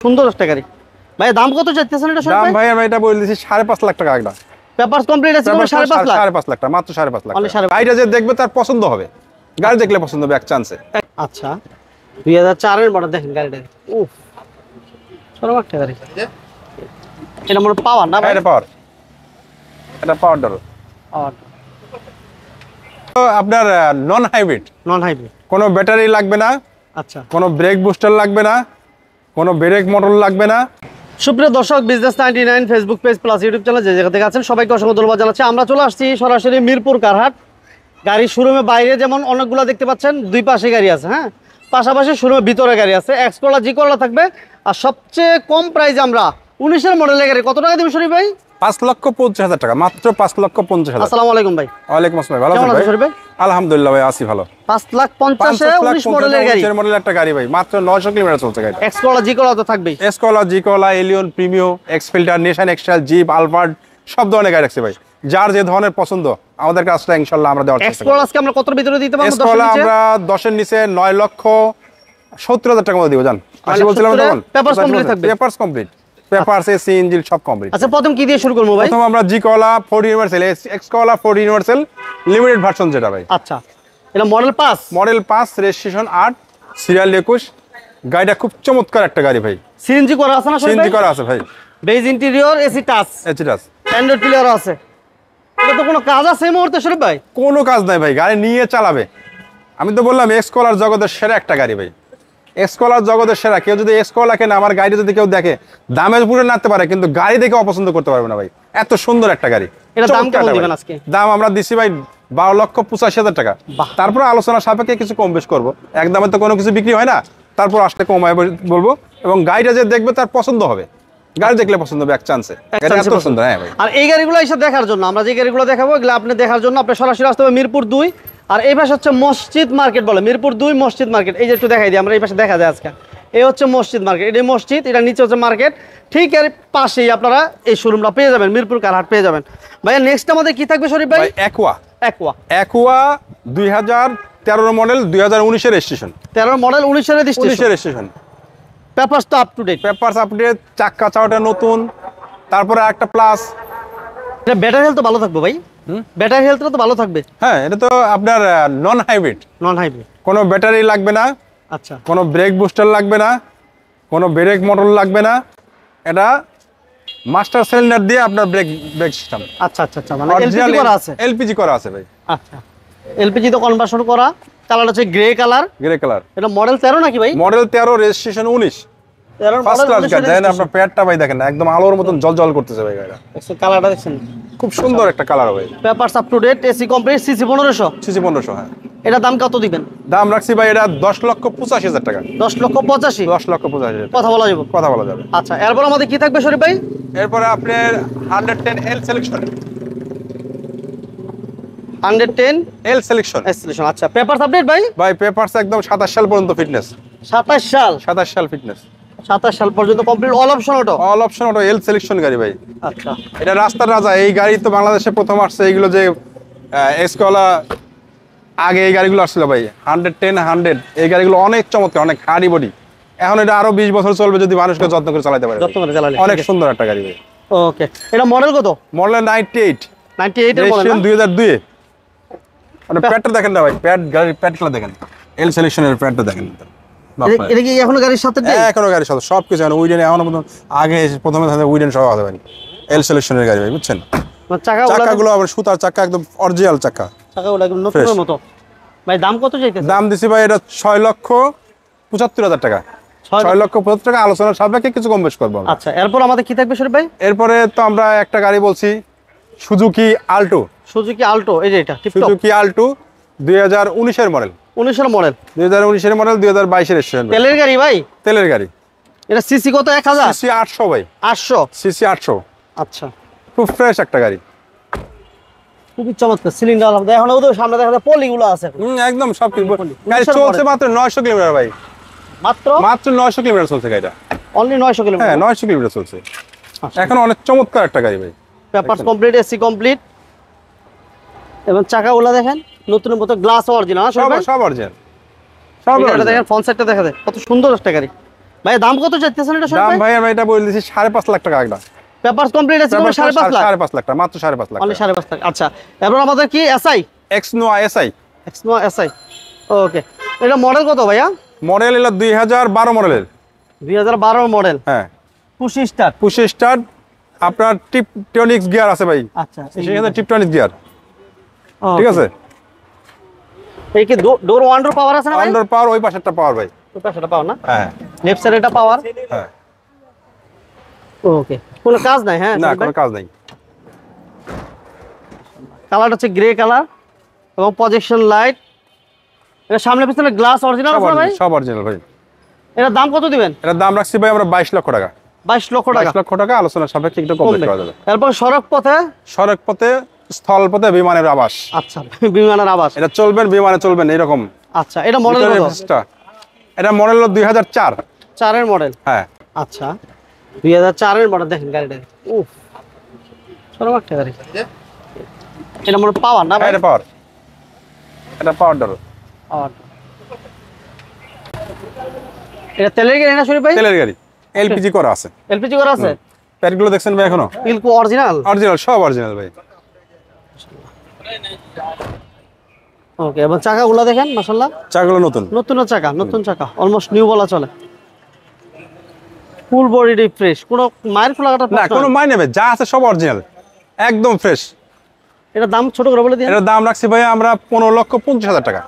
সুন্দর একটা গাড়ি ভাই। দাম কত চাইতেছেন এটা? দাম ভাই আমি এটা বলে দিছি 5.5 লাখ টাকা একটা। পেপারস কমপ্লিট আছে 5.5 লাখ। 5.5 লাখ টাকা, মাত্র 5.5 লাখ। গাড়িটা যে দেখবে তার পছন্দ হবে, গাড়ি দেখলে পছন্দ হবে এক চান্সে। আচ্ছা 2004 এর মডেল দেখেন গাড়িটা। উফ চরম একটা গাড়ি। এটা মনে পাওয়ার না ভাই? এটা পাওয়ার, এটা পাওয়ার ডর। তো আপনার নন হাইব্রিড, কোনো ব্যাটারি লাগবে না। আচ্ছা, কোনো ব্রেক বুস্টার লাগবে না, কোনো ব্রেক মোটর লাগবে না। সুপ্রিয় দর্শক, business 99 Facebook page plus YouTube channel যে জায়গা থেকে আছেন সবাইকে অসংখ্য ধন্যবাদ জানাচ্ছি। আমরা চলে আসছি সরাসরি মিরপুর কারহাট। গাড়ির শোরুমে বাইরে যেমন অনেকগুলো দেখতে পাচ্ছেন, দুই পাশে গাড়ি আছে, হ্যাঁ, পাশাপাশি শোরুমের ভিতরে গাড়ি আছে। এক্স করলা, জি করলা থাকবে। আর সবচেয়ে কম প্রাইসে আমরা 19 এর মডেলের গাড়ি কত টাকা দিবেন শরীফ ভাই? 5,50,000 টাকা, মাত্র 5,50,000। আসসালামু আলাইকুম ভাই। ওয়ালাইকুম আসসালাম, ভালো আছেন ভাই? শরীফ ভাই আলহামদুলিল্লাহ ভাই, আছি ভালো। 5,50,000 এ 19 মডেলের গাড়ি, 19 মডেলের একটা গাড়ি ভাই, মাত্র 900 কিলোমিটার চলছে গাড়ি। এক্স করলা, জি করলা তো থাকবেই। X Corolla, G Corolla, Allion, Premio, X Fielder, নেশন এক্সট্রাল, জিপ, আলফার্ড, সব ধরনের গাড়ি আছে ভাই। যার যে ধরনের পছন্দ আমাদের কাছে ইনশাআল্লাহ আমরা দেওয়ার চেষ্টা করব। এক্স করলা আজকে আমরা কত ভিতরে দিতে পারবো? এক্স করলা আমরা 10 এর নিচে 9,70,000 টাকা মতো দিব জান। আমি বলছিলাম তখন পেপারস কমপ্লিট থাকবে। Papers complete, papers AC engine সব কমপ্লিট। আচ্ছা প্রথম কি দিয়ে শুরু করব ভাই? প্রথম আমরা জি করলা 4 universal, X Corolla 4 universal limited version যেটা ভাই। আচ্ছা এটা মডেল 5, মডেল 5, রেজিস্ট্রেশন 8, সিরিয়াল 21। গাড়িটা খুব চমৎকার একটা গাড়ি ভাই। সিএনজি করা আছে না? সিএনজি করা আছে ভাই। Beige interior, AC touch, AC touch, Android player আছে। এটা তো কোনো কাজ আছে এই মুহূর্তে শরীফ ভাই? কোনো কাজ নাই ভাই, গাড়ি নিয়ে চালাবে। আমি তো বললাম এক্স কলার জগতের সেরা একটা গাড়ি ভাই। এক্স কলার জগতের সেরা। কেউ যদি এক্স কলা কেনে, আমার গাড়ি যদি কেউ দেখে, দামে পুরো নাতে পারে কিন্তু গাড়ি দেখে অপছন্দ করতে পারবে না ভাই। এত সুন্দর একটা গাড়ি। এটা দাম কেমন দিবেন আজকে? দাম আমরা দিছি ভাই 12,85,000 টাকা। তারপর আলোচনা সাপেক্ষে কিছু কম বেশ করবো, একদমে তো কোনো কিছু বিক্রি হয় না। তারপর আসতে কমায় বলবো, এবং গাড়িটা যে দেখবে তার পছন্দ হবে, গাড়ি দেখলে পছন্দ হবে এক চান্সে। এত সুন্দর। হ্যাঁ ভাই। আর এই গাড়িগুলো এসে দেখার জন্য, আমরা যে গাড়িগুলো দেখাবো এগুলো আপনি দেখার জন্য আপনি সরাসরি আসতে হবে মিরপুর 2। আর এই পাশে হচ্ছে মসজিদ মার্কেট বলে, মিরপুর 2 মসজিদ মার্কেট। এই যে একটু দেখাই দিই আমরা, এই পাশে দেখা যায় আজকে। এই হচ্ছে মসজিদ মার্কেট, এটা মসজিদ, এটা নিচে হচ্ছে মার্কেট। ঠিক এর পাশেই আপনারা এই শোরুমটা পেয়ে যাবেন, মিরপুর কারহাট পেয়ে যাবেন। ভাইয়া নেক্সট আমাদের কি থাকবে শরীফ ভাই? অ্যাকুয়া। অ্যাকুয়া 2013 মডেল, 2019 এর রেজিস্ট্রেশন। 13 মডেল, 19 এর রেজিস্ট্রেশন। পেপারস তো up to date. Papers up to date, চাকা চাওয়াটা নতুন, তারপরে একটা প্লাস। এটা ব্যাটারি হেলথ তো ভালো থাকবে ভাই? ব্যাটারি হেলথটা তো ভালো থাকবে। হ্যাঁ, এটা তো আপনার নন হাইব্রিড, কোনো ব্যাটারি লাগবে না। আচ্ছা, কোনো ব্রেক বুস্টার লাগবে না, কোনো ব্রেক মোটর লাগবে না। এটা মাস্টার সিলিন্ডার দিয়ে আপনার ব্রেক সিস্টেম। আচ্ছা, মানে এলপিজি করা আছে? এলপিজি করা আছে ভাই। আচ্ছা, এলপিজি তো কনভার্সন করা। কালার হচ্ছে গ্রে কালার। এটা মডেল 13 নাকি ভাই? Model 13, registration 19। ফার্স্ট ক্লাস গাড়ি। দেখেন আপনার পেটটা ভাই, দেখেন একদম আলোর মতন জলজল করতেছে ভাই গাড়িটা। কালারটা দেখছেন, খুব সুন্দর একটা কালার ভাই। Papers up to date, AC complete, CC 1500। CC 1500। হ্যাঁ। এটা দাম কত দিবেন? দাম রাখছি ভাই এটা 10,85,000 টাকা। 10,85,000। 10,85,000 কথা বলা যাবে। আচ্ছা, এরপর আমাদের কি থাকবে শরীফ ভাই? এরপরে আপনার 110 এল সিলেকশন। 110 এল সিলেকশন। আচ্ছা, পেপারস আপডেট ভাই? ভাই পেপারস একদম 27 সাল পর্যন্ত ফিটনেস। 27 সাল ফিটনেস। 27 সাল পর্যন্ত কমপ্লিট, অল অপশন অটো। এল সিলেকশন গাড়ি ভাই। আচ্ছা, এটা রাস্তার রাজা। এই গাড়ি তো বাংলাদেশে প্রথম আসছে। এইগুলো যে এসকলা, আগে এই গাড়িগুলো আসছিল ভাই 110, 100। এই গাড়িগুলো অনেক চমৎকার, অনেক হার্ডি বডি। এখন এটা আরো 20 বছর চলবে যদি মানুষকে যত্ন করে চালাতে পারে। অনেক সুন্দর একটা গাড়ি ভাই। ওকে, এটা মডেল কত? মডেল 98 এর মডেল, 2002 এ। মানে প্যাডটা দেখেন না ভাই, গাড়ির প্যাডগুলো দেখেন, এল সিলেকশনের প্যাডটা দেখেন। এটা কি এখনো গাড়ির সাথে? এখনো গাড়ির সাথে সবকিছু। উইডেন এখনো পর্যন্ত, আগে প্রথমে উইডেন সহ আছে ভাই। এল সিলেকশনের গাড়ি ভাই, বুঝছেন? চাকাগুলো আবার সুতার চাকা, একদম অরিজিনাল চাকা। চাকাগুলো একদম নতুনের মতো। ভাই দাম কত চাইতেছেন? দাম দিছি ভাই এটা 6,75,000 টাকা। 6,75,000 টাকা, আলোচনার সাপেক্ষে কিছু কম বেশ করবো। আচ্ছা, এরপর আমাদের কি থাকবে শরীফ ভাই? এরপরে তো আমরা একটা গাড়ি বলছি, সুজুকি আল্টো। এই যে এটা সুজুকি আল্টো 2019 এর মডেল। 19 এর মডেল, 2019 এর মডেল, 2022 এর রেজিস্ট্রেশন। তেলের গাড়ি ভাই? তেলের গাড়ি। এটা সিসি কত? 1000? সিসি 800 ভাই। 800 সিসি 800। আচ্ছা, খুব ফ্রেশ একটা গাড়ি, খুবই চমৎকার। সিলিন্ডার এখন ওদের সামনে দেখা যায় পলিগুলো আছে। একদম সব কিছু। গাড়ি চলছে মাত্র 900 কিলোমিটার ভাই। মাত্র 900 কিলোমিটার চলছে গাড়িটা। Only 900 kilometre? হ্যাঁ, 900 কিলোমিটার চলছে। এখন অনেক চমৎকার একটা গাড়ি ভাই। পেপারস কমপ্লিট, এসি কমপ্লিট, এবং চাকাগুলো দেখেন নতুনের মতো, গ্লাস অরিজিনাল। সব অরিজিনাল। সব দেখেন, ফ্রন্ট সাইডটা দেখা যায় কত সুন্দর একটা গাড়ি। ভাই দাম কত চাইতেছেন এটা দাম ভাই আমরা এটা বলে দিছি 5.5 লাখ টাকা একটা। পেপারস কমপ্লিট আছে 5.5 লাখ। 5.5 লাখ টাকা, মাত্র 5.5 লাখ। অনলি 5.5 লাখ। আচ্ছা এবার আমাদের কি এসআই এক্সনোয়া এসআই। এক্সনোয়া এসআই। ওকে, এটা মডেল কত ভাইয়া? মডেল হলো 2012 মডেলের। 2012 মডেল। হ্যাঁ, পুশ স্টার্ট। পুশ স্টার্ট, আপনার টিপটনিক্স গিয়ার আছে ভাই। আচ্ছা, সেখানে টিপটনিক্স গিয়ার, ঠিক আছে। এই কি ডোর ওয়ান ডোর পাওয়ার আছে না ভাই? আন্ডার পাওয়ার, ওই পাশেরটা পাওয়ার ভাই। ওই পাশেরটা পাওয়ার না? হ্যাঁ, লেফট সাইডেটা পাওয়ার। হ্যাঁ। ওকে, কোনো কাজ নাই? হ্যাঁ, না কোনো কাজ নাই। কালারটা হচ্ছে গ্রে কালার এবং প্রজেকশন লাইট। এটা সামনে পিছনে গ্লাস অরিজিনাল আছে ভাই? সব অরিজিনাল ভাই। এটার দাম কত দিবেন? এটার দাম রাখছি ভাই আমরা 22 লক্ষ টাকা। 22 লক্ষ টাকা। 22 লক্ষ টাকা আলোচনা সাপেক্ষে একটু কম করা যাবে। এরপর সড়ক পথে, সড়ক পথে, স্থল পথে বিমানের আবাস। আচ্ছা বিমানের আবাস। এটা চলবেন, বিমানে চলবেন এরকম। আচ্ছা, এটা মডেল কত? এটা মডেল হলো 2004। 4 এর মডেল। হ্যাঁ, আচ্ছা 2004 এর মডেল। দেখেন গাড়িটা, উফ সরম একটা গাড়ি। এটা মনে পাওয়ার না ভাই? এটা পাওয়ার, এটা পাওয়ার ডর। পাওয়ার। এটা তেলের গাড়ি না শরীফ ভাই? তেলের গাড়ি, এলপিজি করা আছে। এলপিজি করা আছে? প্যাডগুলো দেখছেন ভাই এখনো? ইলকো অরিজিনাল? অরিজিনাল, সব অরিজিনাল ভাই। ওকে, এবং চাকাগুলো দেখেন মাশাআল্লাহ, চাকাগুলো নতুন। নতুন চাকা, নতুন চাকা, অলমোস্ট নিউ বলা চলে। ফুল বডি রিফ্রেশ, কোনো মায়ের খোলাকাটা না, কোনো মাইনে ভাই, যা আছে সব অরিজিনাল, একদম ফ্রেশ। এটা দাম ছোট করে বলে দিন। এটার দাম রাখছি ভাই আমরা 15,50,000 টাকা।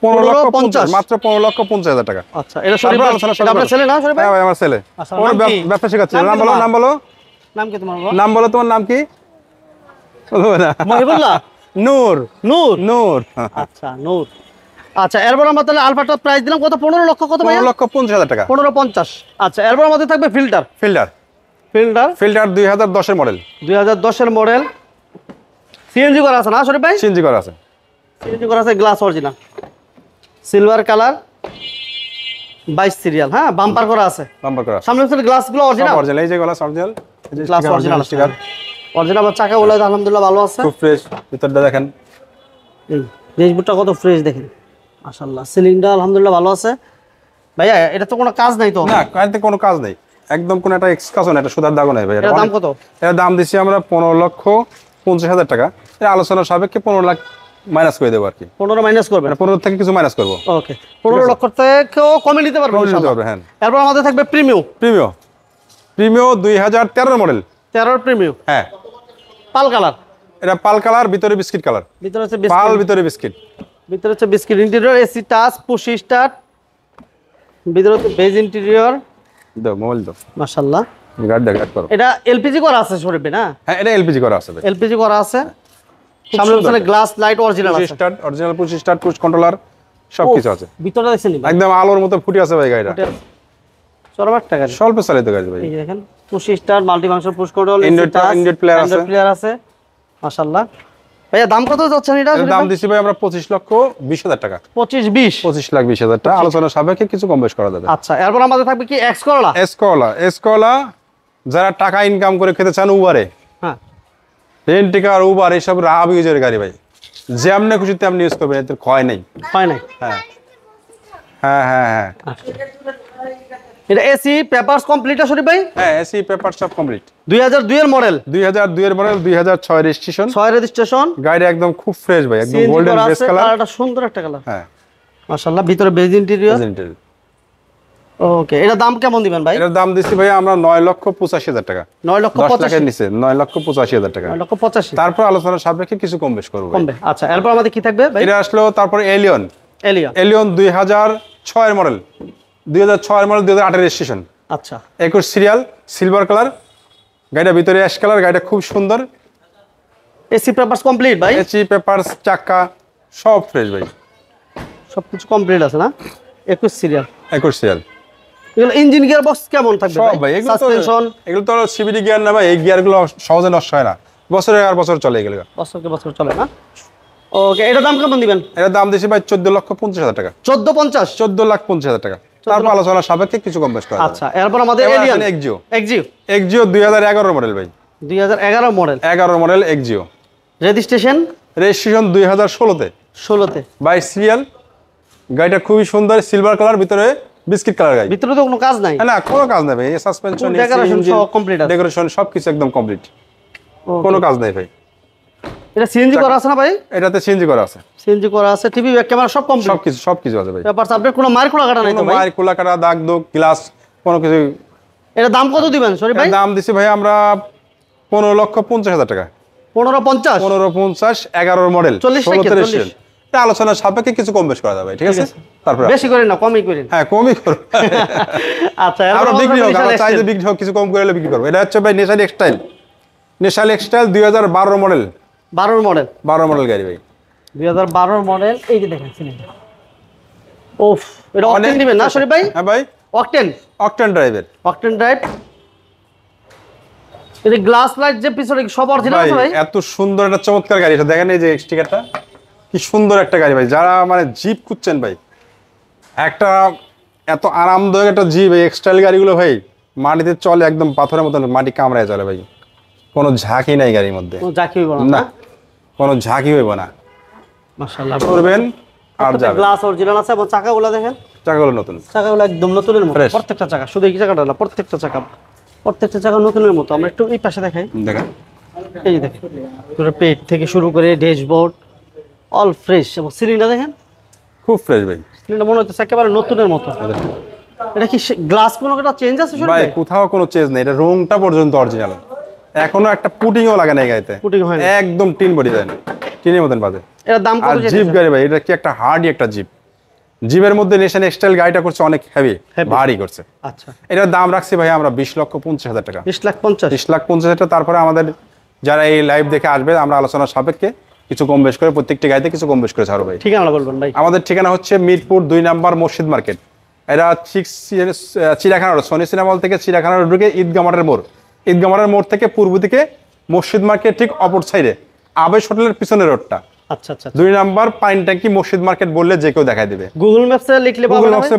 15,50,000, মাত্র 15,50,000 টাকা। আচ্ছা, এটা শরীফ ভাই, এটা আপনার ছেলে না শরীফ ভাই? হ্যাঁ ভাই, আমার ছেলে। আচ্ছা, ওর নাম কি? ব্যবসা শেখাচ্ছে। নাম কি নাম বলো, তোমার? নাম বলো। নাম কি তোমার বাবা? নাম বলো, তোমার নাম কি? বলবো না। মহিবুল্লাহ? নূর। নূর। নূর। আচ্ছা, নূর। আচ্ছা, এরপর আমরা তাহলে আলফাটা প্রাইস দিলাম কত? 15 লক্ষ কত ভাই? 15,50,000 টাকা। 15.50। আচ্ছা, এরপর আমাদের থাকবে ফিল্টার। ফিল্টার। ফিল্টার ফিল্টার 2010 এর মডেল। 2010 এর মডেল। সিএনজি করা আছে না শরীফ ভাই? সিএনজি করা আছে। সিএনজি করা আছে, glass original, silver colour, 22 serial. হ্যাঁ, বাম্পার করা আছে, নাম্বার করা আছে। সামনে পিছনে গ্লাসগুলো অরিজিনাল। সব অরিজিনাল, এই যে গ্লাস অরিজিনাল, এই যে গ্লাস অরিজিনাল স্টিকার অরিজিনাল। আর চাকাগুলো আলহামদুলিল্লাহ ভালো আছে, খুব ফ্রেশ। ভিতরটা দেখেন, এই ড্যাশবোর্ডটা কত ফ্রেশ দেখেন মাশাআল্লাহ। সিলিংটা আলহামদুলিল্লাহ ভালো আছে। ভাইয়া এটা তো কোনো কাজ নাই তো? না, গাড়িতে কোনো কাজ নেই, একদম কোনো একটা এক্সকাসও না, এটা সুদার দাগও নাই ভাই। এর দাম কত? এর দাম দিচ্ছি আমরা 15,50,000 টাকা। এর আলোচনার সাপেক্ষে 15 লাখ মাইনাস করে দেবো আর কি। 15 মাইনাস করবেন? 15 থেকে কিছু মাইনাস করবো। ওকে, 15 লক্ষ থেকেও কমে নিতে পারবেন কমে নিতে ইনশাআল্লাহ। পারবে, হ্যাঁ। এরপর আমাদের থাকবে premium. Premio, Premio 2013 model. 13 premium, হ্যাঁ, পাল কালার। এটা পাল কালার, ভিতরে বিস্কিট কালার। ভিতরে হচ্ছে পাল, বিস্কিট, ভিতরে বিস্কিট। ভিতরে হচ্ছে biscuit. Interior AC touch, push start, ভিতরে হচ্ছে বেজ ইন্টেরিয়র। দাও মোবাইল দাও, মাশাআল্লাহ। গাড়ি দেখ, গাড়ি করো। এটা এলপিজি করা আছে শরীফ না? হ্যাঁ, এটা এলপিজি করা আছে ভাই। এলপিজি করা আছে, খুব সামনে সুন্দর পিছনে গ্লাস লাইট অরিজিনাল পুশ আছে। Start, original push start, push controller, সব কিছু আছে। ভিতরটা দেখছেন নি? একদম আলোর মতো ফুটে আছে ভাই গাড়িটা। চরম একটা গাড়ি। স্বল্প চালিত গাড়ি ভাই। এই যে দেখেন, push start, multi function, push control, Android player আছে। প্লেয়ার আছে মাশাআল্লাহ। ভাইয়া দাম কত যাচ্ছেন এটা? এর দাম দিছি ভাই আমরা 25,20,000 টাকা। 25-20। 25,20,000 টাকা আলোচনার সাপেক্ষে কিছু কম বেশ করা যাবে। আচ্ছা, এরপর আমাদের থাকবে কি এক্স করলা। এসকলা, এসকলা যারা টাকা ইনকাম করে খেতে চান উবারে, হ্যাঁ, রেন্টিকার, উবার, এইসব রাব ইউজের গাড়ি ভাই, যেমনি খুশি তেমনি ইউজ করবেন, এতে ক্ষয় নেই। হয় নাই। হ্যাঁ, হ্যাঁ, হ্যাঁ, হ্যাঁ, এটা এসি পেপারস কমপ্লিট শরীফ ভাই? হ্যাঁ, এসি পেপার সব কমপ্লিট। 2002 এর মডেল। 2002 এর মডেল, 2006 রেজিস্ট্রেশন। 6 রেজিস্ট্রেশন। গাড়ি একদম খুব ফ্রেশ ভাই, একদম গোল্ডেন বেস কালার। আর এটা সুন্দর একটা কালার। হ্যাঁ, মাশাআল্লাহ, ভিতরে বেজ ইন্টেরিয়র। ওকে, এটা দাম কেমন দিবেন ভাই? এটার দাম দিচ্ছি ভাই আমরা 9,85,000 টাকা। 9,85,000 10 লাখের নিচে 9,85,000 টাকা। 9,85,000 তারপর আলোচনার সাপেক্ষে কিছু কম বেশ করবো ভাই। কমবে। আচ্ছা, এরপর আমাদের কি থাকবে ভাই? এটা আসলো তারপর এলিয়ন। এলিয়া। এলিয়ন 2006 এর মডেল, 2006 এর মডেল, 2008 রেজিস্ট্রেশন, আচ্ছা, 21 সিরিয়াল, সিলভার কালার। গাড়িটা ভিতরে অ্যাশ কালার, গাড়িটা খুব সুন্দর। এসি পেপারস কমপ্লিট ভাই? এসি পেপারস, চাকা সব ফ্রেশ ভাই, সবকিছু কমপ্লিট আছে না? 21 সিরিয়াল। 21 সিরিয়াল। এগুলো ইঞ্জিন গিয়ার বক্স কেমন থাকবে সব ভাই, সাসপেনশন? এগুলো তো সিবিডি গিয়ার না ভাই, এই গিয়ারগুলো সহজে নষ্ট হয় না, বছরে আর বছর চলে এগুলো। বছরকে বছর চলে না? ওকে, এটার দাম কেমন দিবেন? এটার দাম দিয়েছি ভাই 14,50,000 টাকা। 14.50? 14,50,000 টাকা। তারপর আলোচনার সাপেক্ষে কিছু কম বেশ করা যাবে। আচ্ছা, এরপর আমাদের এবার এলিয়ন। আসেন এক্সিও। এক্সিও। এক্সিও 2011 মডেল ভাই। 2011 model. 11 model Axio. Registration? Registration 2016 তে। 16 তে। 22 সিরিয়াল। গাড়িটা খুবই সুন্দর, সিলভার কালার, ভিতরে বিস্কিট কালার গাড়ি। ভিতরে তো কোনো কাজ নাই? না কোনো কাজ নাই ভাই, এই সাসপেনশন ডেকোরেশন সব কমপ্লিট আছে, ডেকোরেশন সবকিছু একদম কমপ্লিট, কোনো কাজ নাই ভাই। এটা সিএনজি করা আছে না ভাই? এটাতে সিএনজি করা আছে, সিএনজি করা আছে, টিভি ব্যাক ক্যামেরা সব কমপ্লিট, সবকিছু আছে ভাই। ব্যাপার আপনি কোনো মার খোলা কাটা নাই তো ভাই? মার খোলা কাটা দাগ দোগ গ্লাস কোনো কিছু। এটা দাম কত দিবেন সরি ভাই? দাম দিছি ভাই আমরা 15,50,000 টাকা। 15,50? 15,50, 11 মডেল, 16 এটা আলোচনার সাপেক্ষে কিছু কম বেশ করা যাবে, ঠিক আছে? তারপর বেশি করেন না, কমই করেন। হ্যাঁ কমই করব। আচ্ছা আমরা বিক্রি হোক, আমরা চাইলে বিক্রি হোক, কিছু কম করে হলে বিক্রি করবো। এটা হচ্ছে ভাই নেশাল এক্সটাইল, নেশাল এক্সটাইল 2012 মডেল, 12 মডেল, 12 মডেল গাড়ি ভাই, 2012 মডেল। এই যে দেখেন সিলিন্ডার, ওফ, এটা অকটেন দিবেন না সরি ভাই? হ্যাঁ ভাই, অকটেন ড্রাইভের, অকটেন ড্রাইভ। এই যে গ্লাস লাইট যে পিছনে সব অরিজিনাল আছে ভাই? এত সুন্দর একটা চমৎকার গাড়ি, এটা দেখেন এই যে স্টিকারটা, কি সুন্দর একটা গাড়ি ভাই। যারা মানে জিপ খুঁজছেন ভাই, একটা এত আরামদায়ক একটা জিপ, এই এক্সটাইল গাড়িগুলো ভাই মাটিতে চলে একদম পাথরের মতন, মাটি কামড়ায় চলে ভাই, কোনো ঝাঁকি নাই গাড়ির মধ্যে, কোনো ঝাঁকি হইব না, কোনো ঝাঁকি হইব না। মাশাআল্লাহ, করবেন আর যাবেন। গ্লাস অরিজিনাল আছে এবং চাকাগুলো দেখেন, চাকাগুলো নতুন, চাকাগুলো একদম নতুনের মতো, Fresh। প্রত্যেকটা চাকা, শুধু এই চাকাটা না, প্রত্যেকটা চাকা নতুনের মতো। আমরা একটু এই পাশে দেখাই, দেখেন এই যে দেখেন পুরো পেট থেকে শুরু করে ড্যাশবোর্ড অল ফ্রেশ, এবং সিলিন্ডার দেখেন খুব ফ্রেশ ভাই, সিলিন্ডার মনে হচ্ছে একেবারে নতুনের মতো। এটা কি গ্লাস কোনো একটা চেঞ্জ আছে শুরু ভাই? কোথাও কোনো চেঞ্জ নেই, এটা রংটা পর্যন্ত অরিজিনাল, এখনো একটা পুটিংও লাগে না এই গাড়িতে, পুটিং হয় না, একদম টিন বডি দেয় না, টিনের মতন বাজে। এর দাম আর কত? জিপ গাড়ি ভাই, এটা কি একটা হার্ডি একটা জিপ, জিপের মধ্যে নেশন এক্সটাইল গাড়িটা করছে অনেক হেভি, ভারী করছে। আচ্ছা, এটার দাম রাখছি ভাই আমরা 20,50,000 টাকা, 20,50,000। 20,50,000 টাকা। তারপরে আমাদের যারা এই লাইভ দেখে আসবে, আমরা আলোচনার সাপেক্ষে কিছু কম বেশ করে, প্রত্যেকটি গাড়িতে কিছু কম বেশ করে ছাড়ো ভাই। ঠিকানা বলবেন ভাই? আমাদের ঠিকানা হচ্ছে মিরপুর 2 নম্বর মসজিদ মার্কেট, এটা ঠিক চিড়িয়াখানা রোড, সনি সিনেমা হল থেকে চিড়িয়াখানা রোড ঢুকে ঈদগাহ মাঠের মোড়, ঈদগাহ মাঠের মোড় থেকে পূর্ব দিকে মসজিদ মার্কেট ঠিক অপর সাইডে আবেশ হোটেলের পিছনের রোডটা, আচ্ছা আচ্ছা, 2 নম্বর পাইন ট্যাঙ্কি মসজিদ মার্কেট বললে যে কেউ দেখাই দেবে। গুগল ম্যাপসে লিখলে পাবেন, গুগল ম্যাপসে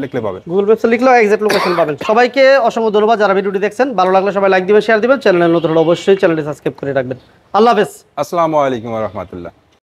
লিখলে পাবে, গুগল ম্যাপসে লিখলেও এক্সাক্ট লোকেশন পাবেন। সবাইকে অসংখ্য ধন্যবাদ যারা ভিডিওটি দেখছেন, ভালো লাগলে সবাই লাইক দিবেন, শেয়ার দিবেন, চ্যানেলে নতুন হলে অবশ্যই চ্যানেলটি সাবস্ক্রাইব করে রাখবেন। আল্লাহ হাফেজ। আসসালামু আলাইকুম ওয়া রাহমাতুল্লাহ।